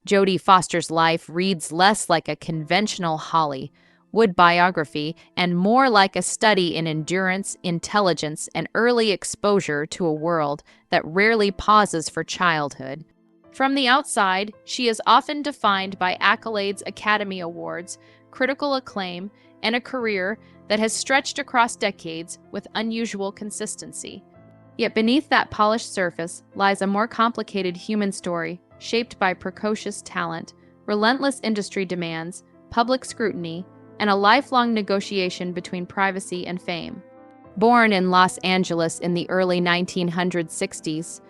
Jodie Foster's life reads less like a conventional Hollywood biography and more like a study in endurance, intelligence, and early exposure to a world that rarely pauses for childhood. From the outside, she is often defined by accolades, Academy Awards, critical acclaim, and a career that has stretched across decades with unusual consistency. Yet beneath that polished surface lies a more complicated human story, shaped by precocious talent, relentless industry demands, public scrutiny, and a lifelong negotiation between privacy and fame. Born in Los Angeles in the early 1960s,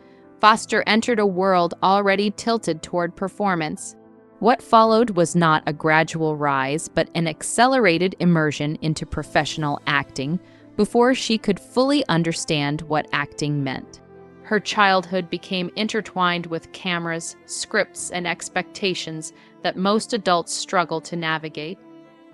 Foster entered a world already tilted toward performance. What followed was not a gradual rise, but an accelerated immersion into professional acting before she could fully understand what acting meant. Her childhood became intertwined with cameras, scripts, and expectations that most adults struggle to navigate.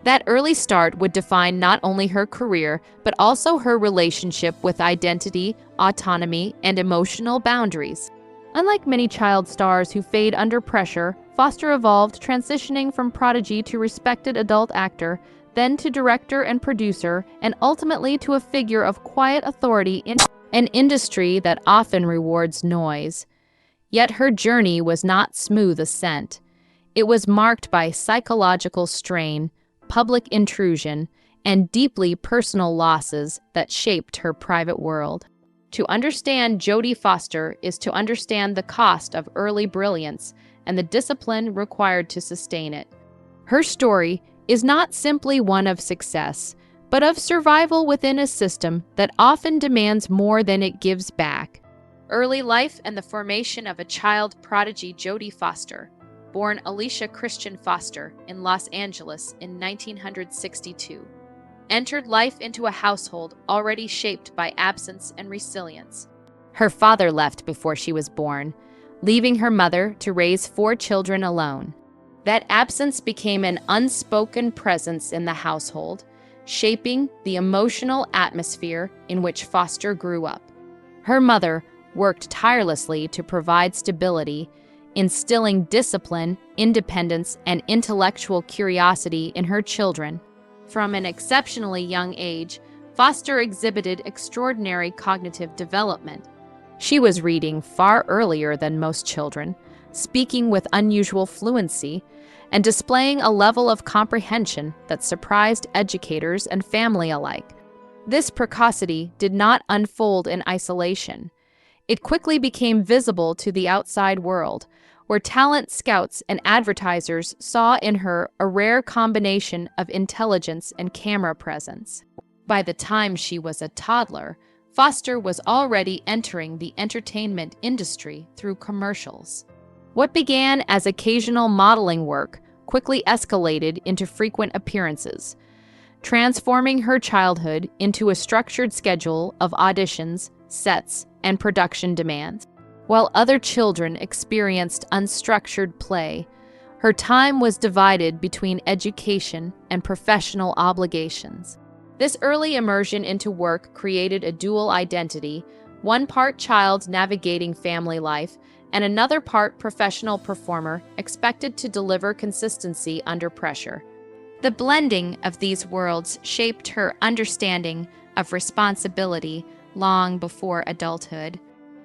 That early start would define not only her career, but also her relationship with identity, autonomy, and emotional boundaries. Unlike many child stars who fade under pressure, Foster evolved, transitioning from prodigy to respected adult actor, then to director and producer, and ultimately to a figure of quiet authority in an industry that often rewards noise. Yet her journey was not smooth ascent. It was marked by psychological strain, public intrusion, and deeply personal losses that shaped her private world. To understand Jodie Foster is to understand the cost of early brilliance and the discipline required to sustain it. Her story is not simply one of success, but of survival within a system that often demands more than it gives back. Early life and the formation of a child prodigy. Jodie Foster, born Alicia Christian Foster in Los Angeles in 1962, entered life into a household already shaped by absence and resilience. Her father left before she was born, leaving her mother to raise 4 children alone. That absence became an unspoken presence in the household, shaping the emotional atmosphere in which Foster grew up. Her mother worked tirelessly to provide stability, instilling discipline, independence, and intellectual curiosity in her children. From an exceptionally young age, Foster exhibited extraordinary cognitive development. She was reading far earlier than most children, speaking with unusual fluency, and displaying a level of comprehension that surprised educators and family alike. This precocity did not unfold in isolation. It quickly became visible to the outside world, where talent scouts and advertisers saw in her a rare combination of intelligence and camera presence. By the time she was a toddler, Foster was already entering the entertainment industry through commercials. What began as occasional modeling work quickly escalated into frequent appearances, transforming her childhood into a structured schedule of auditions, sets, and production demands. While other children experienced unstructured play, her time was divided between education and professional obligations. This early immersion into work created a dual identity, one part child navigating family life, and another part professional performer expected to deliver consistency under pressure. The blending of these worlds shaped her understanding of responsibility long before adulthood.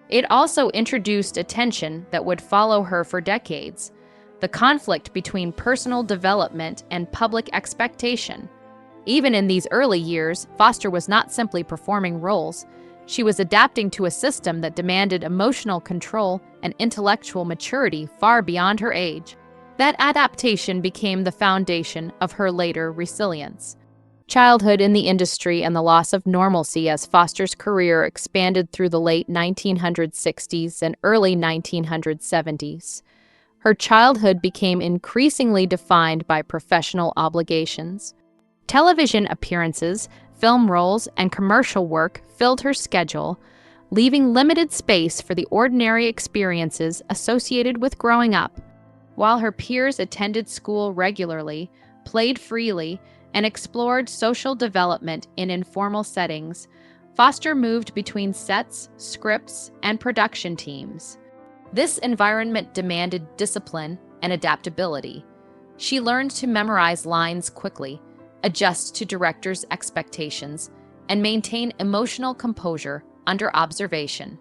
It also introduced a tension that would follow her for decades: the conflict between personal development and public expectation. Even in these early years, Foster was not simply performing roles. She was adapting to a system that demanded emotional control and intellectual maturity far beyond her age. That adaptation became the foundation of her later resilience. Childhood in the industry and the loss of normalcy as Foster's career expanded through the late 1960s and early 1970s. Her childhood became increasingly defined by professional obligations. Television appearances, film roles, and commercial work filled her schedule, leaving limited space for the ordinary experiences associated with growing up. While her peers attended school regularly, played freely, and explored social development in informal settings, Foster moved between sets, scripts, and production teams. This environment demanded discipline, and adaptability. She learned to memorize lines quickly, adjust to directors' expectations, and maintain emotional composure under observation.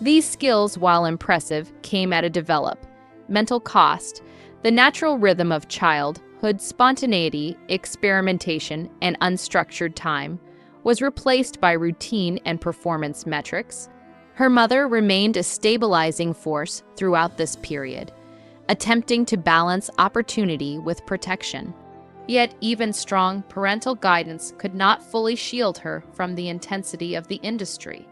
These skills, while impressive, came at a developmental cost. The natural rhythm of childhood, spontaneity, experimentation, and unstructured time was replaced by routine and performance metrics. Her mother remained a stabilizing force throughout this period, attempting to balance opportunity with protection. Yet even strong parental guidance could not fully shield her from the intensity of the industry.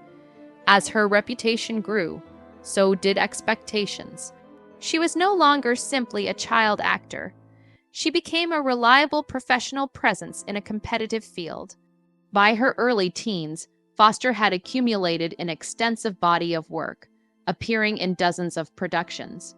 As her reputation grew, so did expectations. She was no longer simply a child actor. She became a reliable professional presence in a competitive field. By her early teens, Foster had accumulated an extensive body of work, appearing in dozens of productions.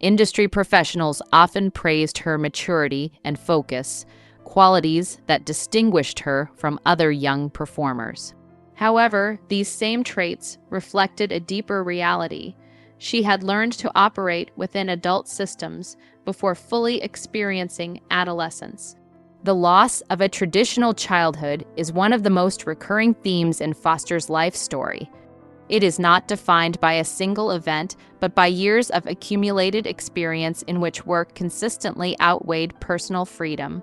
Industry professionals often praised her maturity and focus, qualities that distinguished her from other young performers. However, these same traits reflected a deeper reality. She had learned to operate within adult systems before fully experiencing adolescence. The loss of a traditional childhood is one of the most recurring themes in Foster's life story. It is not defined by a single event, but by years of accumulated experience in which work consistently outweighed personal freedom.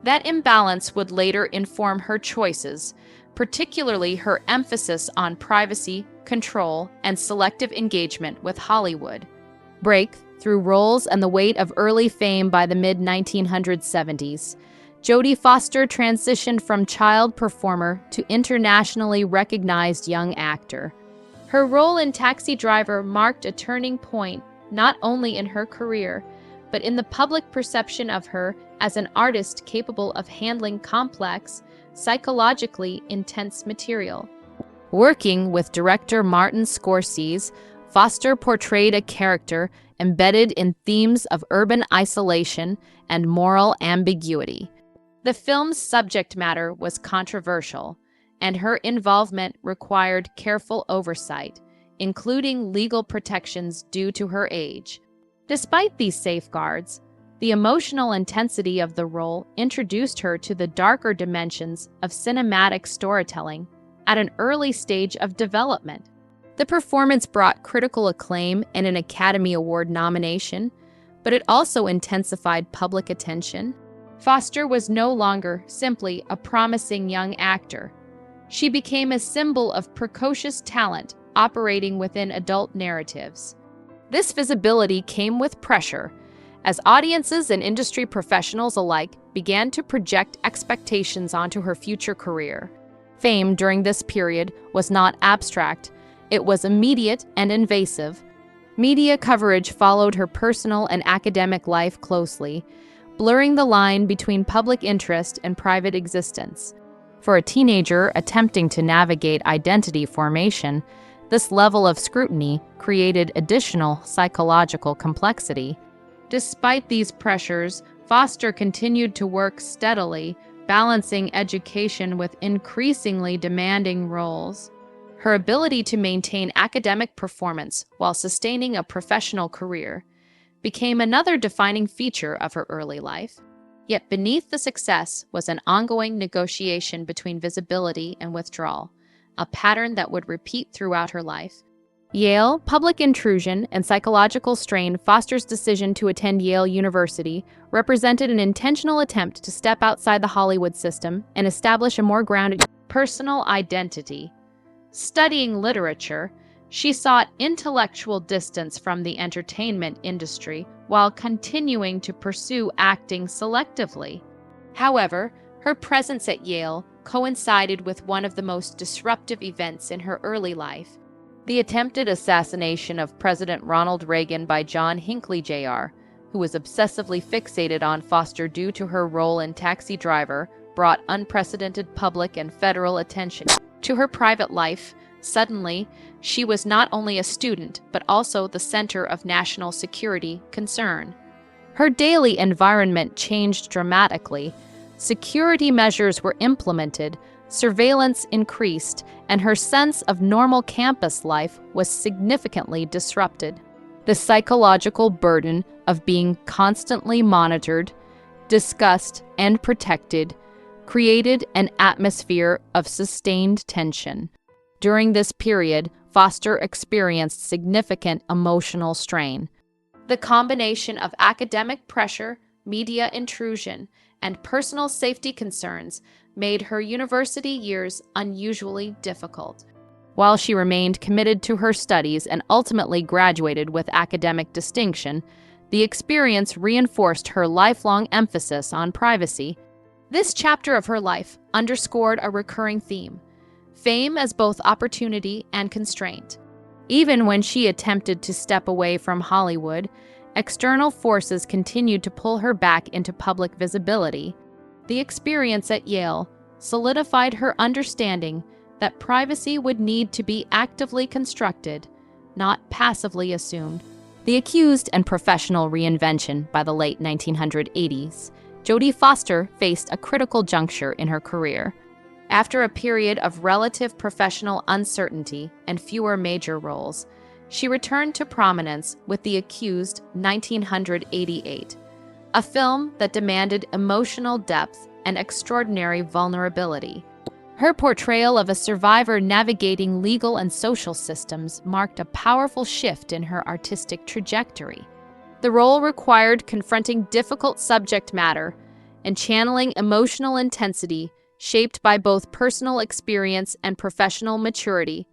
That imbalance would later inform her choices, particularly her emphasis on privacy, control, and selective engagement with Hollywood. Breakthrough roles and the weight of early fame. By the mid-1970s, Jodie Foster transitioned from child performer to internationally recognized young actor. Her role in Taxi Driver marked a turning point not only in her career, but in the public perception of her as an artist capable of handling complex, psychologically intense material. Working with director Martin Scorsese, Foster portrayed a character embedded in themes of urban isolation and moral ambiguity. The film's subject matter was controversial, and her involvement required careful oversight, including legal protections due to her age. Despite these safeguards, the emotional intensity of the role introduced her to the darker dimensions of cinematic storytelling at an early stage of development. The performance brought critical acclaim and an Academy Award nomination, but it also intensified public attention. Foster was no longer simply a promising young actor. She became a symbol of precocious talent operating within adult narratives. This visibility came with pressure, as audiences and industry professionals alike began to project expectations onto her future career. Fame during this period was not abstract, it was immediate and invasive. Media coverage followed her personal and academic life closely, blurring the line between public interest and private existence. For a teenager attempting to navigate identity formation, this level of scrutiny created additional psychological complexity. Despite these pressures, Foster continued to work steadily, balancing education with increasingly demanding roles. Her ability to maintain academic performance while sustaining a professional career became another defining feature of her early life. Yet beneath the success was an ongoing negotiation between visibility and withdrawal, a pattern that would repeat throughout her life. Yale, public intrusion, and psychological strain. Foster's decision to attend Yale University represented an intentional attempt to step outside the Hollywood system and establish a more grounded personal identity. Studying literature, she sought intellectual distance from the entertainment industry while continuing to pursue acting selectively. However, her presence at Yale coincided with one of the most disruptive events in her early life: the attempted assassination of President Ronald Reagan by John Hinckley Jr., who was obsessively fixated on Foster due to her role in Taxi Driver, brought unprecedented public and federal attention to her private life. Suddenly, she was not only a student, but also the center of national security concern. Her daily environment changed dramatically. Security measures were implemented, surveillance increased, and her sense of normal campus life was significantly disrupted. The psychological burden of being constantly monitored, discussed, and protected created an atmosphere of sustained tension. During this period, Foster experienced significant emotional strain. The combination of academic pressure, media intrusion, and personal safety concerns made her university years unusually difficult. While she remained committed to her studies and ultimately graduated with academic distinction, the experience reinforced her lifelong emphasis on privacy. This chapter of her life underscored a recurring theme: fame as both opportunity and constraint. Even when she attempted to step away from Hollywood, external forces continued to pull her back into public visibility. The experience at Yale solidified her understanding that privacy would need to be actively constructed, not passively assumed. The accused and professional reinvention by the late 1980s, Jodie Foster faced a critical juncture in her career. After a period of relative professional uncertainty and fewer major roles, she returned to prominence with The Accused 1988, a film that demanded emotional depth and extraordinary vulnerability. Her portrayal of a survivor navigating legal and social systems marked a powerful shift in her artistic trajectory. The role required confronting difficult subject matter and channeling emotional intensity shaped by both personal experience and professional maturity.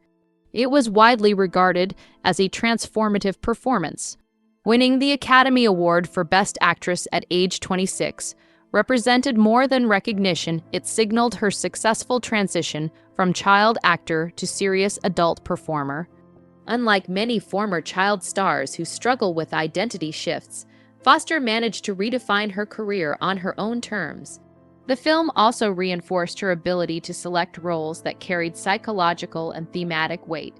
It was widely regarded as a transformative performance. Winning the Academy Award for Best Actress at age 26 represented more than recognition. It signaled her successful transition from child actor to serious adult performer. Unlike many former child stars who struggle with identity shifts, Foster managed to redefine her career on her own terms. The film also reinforced her ability to select roles that carried psychological and thematic weight,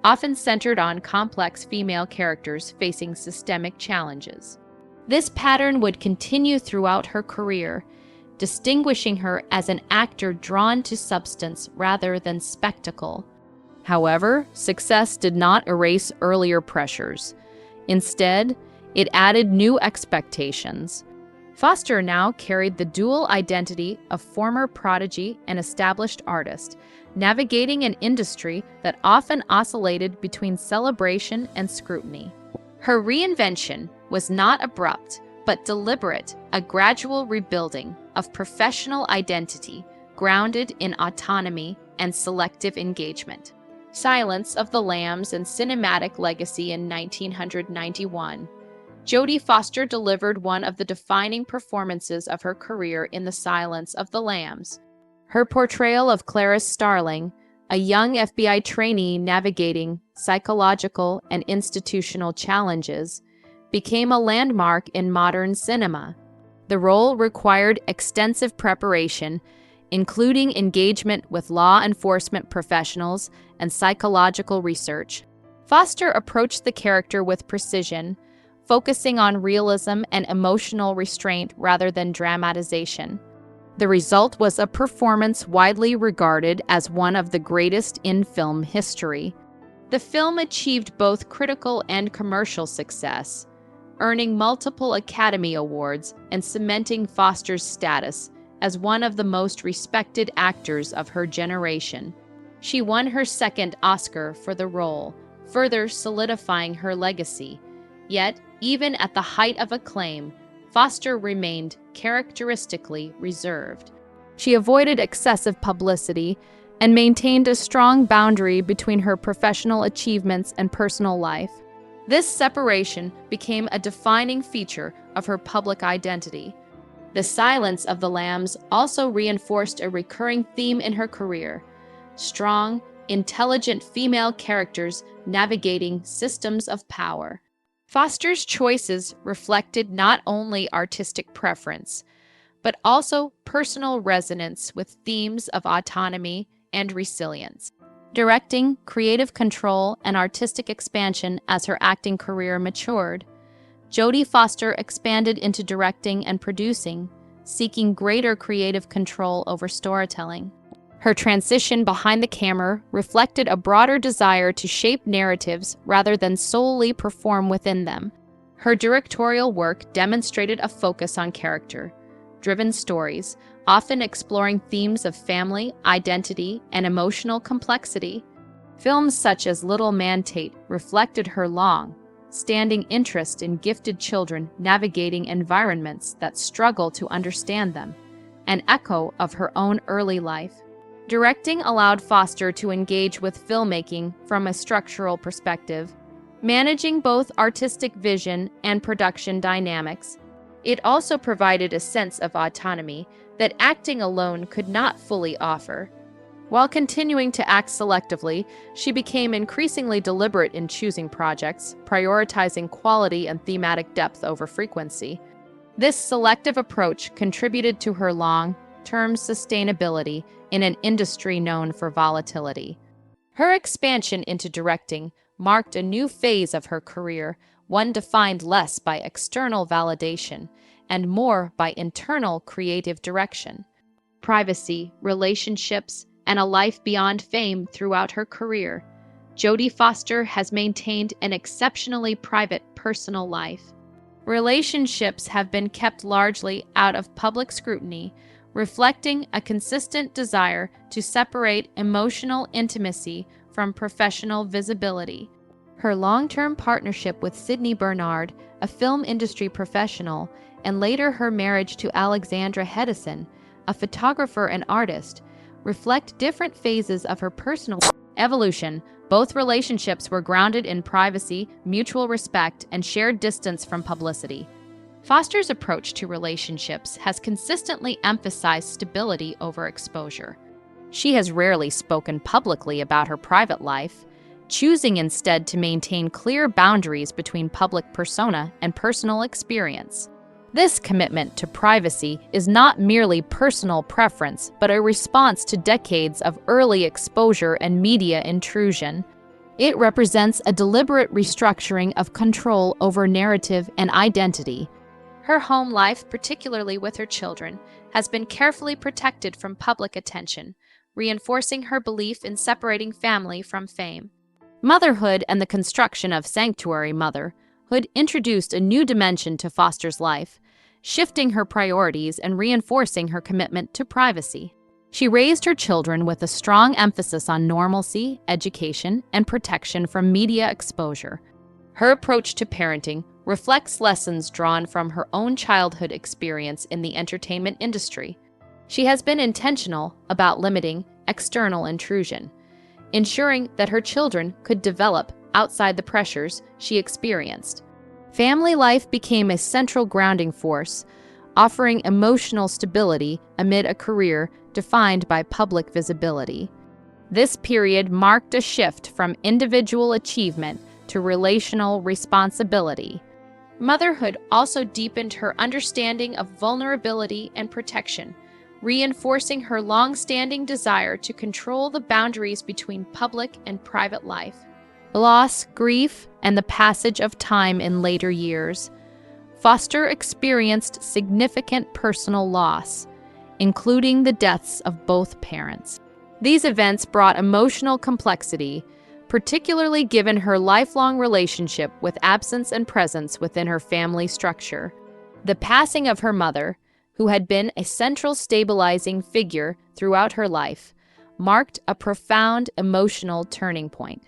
often centered on complex female characters facing systemic challenges. This pattern would continue throughout her career, distinguishing her as an actor drawn to substance rather than spectacle. However, success did not erase earlier pressures. Instead, it added new expectations. Foster now carried the dual identity of former prodigy and established artist, navigating an industry that often oscillated between celebration and scrutiny. Her reinvention was not abrupt, but deliberate, a gradual rebuilding of professional identity grounded in autonomy and selective engagement. Silence of the Lambs and cinematic legacy in 1991. Jodie Foster delivered one of the defining performances of her career in The Silence of the Lambs. Her portrayal of Clarice Starling, a young FBI trainee navigating psychological and institutional challenges, became a landmark in modern cinema. The role required extensive preparation, including engagement with law enforcement professionals and psychological research. Foster approached the character with precision, focusing on realism and emotional restraint rather than dramatization. The result was a performance widely regarded as one of the greatest in film history. The film achieved both critical and commercial success, earning multiple Academy Awards and cementing Foster's status as one of the most respected actors of her generation. She won her second Oscar for the role, further solidifying her legacy. Yet, even at the height of acclaim, Foster remained characteristically reserved. She avoided excessive publicity and maintained a strong boundary between her professional achievements and personal life. This separation became a defining feature of her public identity. The Silence of the Lambs also reinforced a recurring theme in her career: strong, intelligent female characters navigating systems of power. Foster's choices reflected not only artistic preference, but also personal resonance with themes of autonomy and resilience. Directing, creative control, and artistic expansion as her acting career matured, Jodie Foster expanded into directing and producing, seeking greater creative control over storytelling. Her transition behind the camera reflected a broader desire to shape narratives rather than solely perform within them. Her directorial work demonstrated a focus on character-driven stories, often exploring themes of family, identity, and emotional complexity. Films such as Little Man Tate reflected her long-standing interest in gifted children navigating environments that struggle to understand them, an echo of her own early life. Directing allowed Foster to engage with filmmaking from a structural perspective, managing both artistic vision and production dynamics. It also provided a sense of autonomy that acting alone could not fully offer. While continuing to act selectively, she became increasingly deliberate in choosing projects, prioritizing quality and thematic depth over frequency. This selective approach contributed to her long-term sustainability in an industry known for volatility. Her expansion into directing marked a new phase of her career, one defined less by external validation and more by internal creative direction. Privacy, relationships, and a life beyond fame throughout her career, Jodie Foster has maintained an exceptionally private personal life. Relationships have been kept largely out of public scrutiny, reflecting a consistent desire to separate emotional intimacy from professional visibility. Her long-term partnership with Sidney Bernard, a film industry professional, and later her marriage to Alexandra Hedison, a photographer and artist, reflect different phases of her personal evolution. Both relationships were grounded in privacy, mutual respect, and shared distance from publicity. Foster's approach to relationships has consistently emphasized stability over exposure. She has rarely spoken publicly about her private life, choosing instead to maintain clear boundaries between public persona and personal experience. This commitment to privacy is not merely personal preference, but a response to decades of early exposure and media intrusion. It represents a deliberate restructuring of control over narrative and identity. Her home life, particularly with her children, has been carefully protected from public attention, reinforcing her belief in separating family from fame. Motherhood and the construction of sanctuary motherhood introduced a new dimension to Foster's life, shifting her priorities and reinforcing her commitment to privacy. She raised her children with a strong emphasis on normalcy, education, and protection from media exposure. Her approach to parenting reflects lessons drawn from her own childhood experience in the entertainment industry. She has been intentional about limiting external intrusion, ensuring that her children could develop outside the pressures she experienced. Family life became a central grounding force, offering emotional stability amid a career defined by public visibility. This period marked a shift from individual achievement to relational responsibility. Motherhood also deepened her understanding of vulnerability and protection, reinforcing her long-standing desire to control the boundaries between public and private life. Loss, grief, and the passage of time in later years. Foster experienced significant personal loss, including the deaths of both parents. These events brought emotional complexity, particularly given her lifelong relationship with absence and presence within her family structure. The passing of her mother, who had been a central stabilizing figure throughout her life, marked a profound emotional turning point.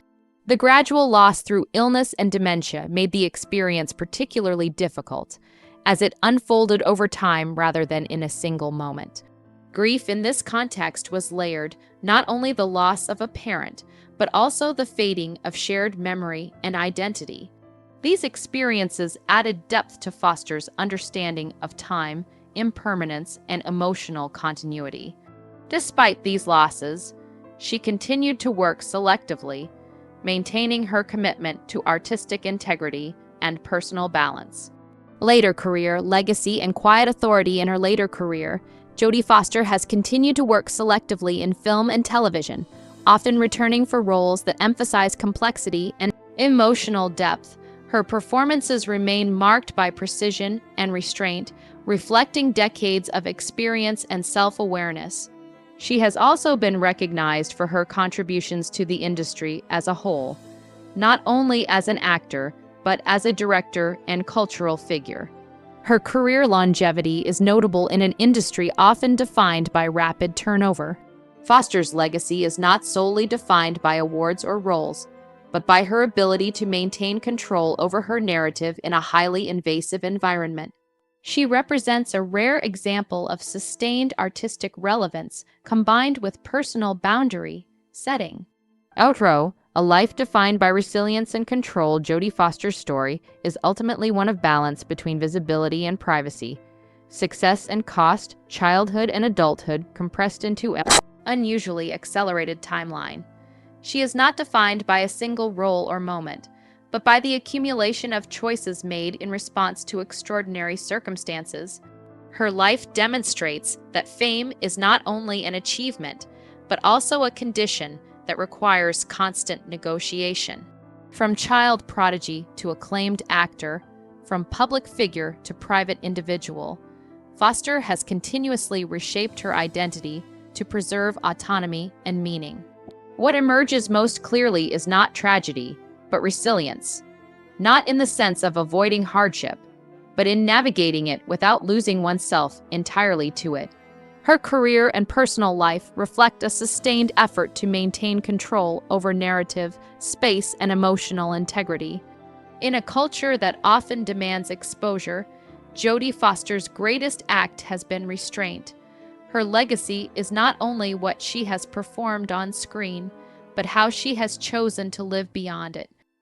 The gradual loss through illness and dementia made the experience particularly difficult, as it unfolded over time rather than in a single moment. Grief in this context was layered, not only the loss of a parent, but also the fading of shared memory and identity. These experiences added depth to Foster's understanding of time, impermanence, and emotional continuity. Despite these losses, she continued to work selectively, maintaining her commitment to artistic integrity and personal balance. Later career, legacy, and quiet authority. In her later career, Jodie Foster has continued to work selectively in film and television, often returning for roles that emphasize complexity and emotional depth. Her performances remain marked by precision and restraint, reflecting decades of experience and self-awareness. She has also been recognized for her contributions to the industry as a whole, not only as an actor, but as a director and cultural figure. Her career longevity is notable in an industry often defined by rapid turnover. Foster's legacy is not solely defined by awards or roles, but by her ability to maintain control over her narrative in a highly invasive environment. She represents a rare example of sustained artistic relevance combined with personal boundary setting. Outro, a life defined by resilience and control, Jodie Foster's story is ultimately one of balance between visibility and privacy, success and cost, childhood and adulthood compressed into an unusually accelerated timeline. She is not defined by a single role or moment, but by the accumulation of choices made in response to extraordinary circumstances. Her life demonstrates that fame is not only an achievement, but also a condition that requires constant negotiation. From child prodigy to acclaimed actor, from public figure to private individual, Foster has continuously reshaped her identity to preserve autonomy and meaning. What emerges most clearly is not tragedy, but resilience, not in the sense of avoiding hardship, but in navigating it without losing oneself entirely to it. Her career and personal life reflect a sustained effort to maintain control over narrative, space, and emotional integrity. In a culture that often demands exposure, Jodie Foster's greatest act has been restraint. Her legacy is not only what she has performed on screen, but how she has chosen to live beyond it,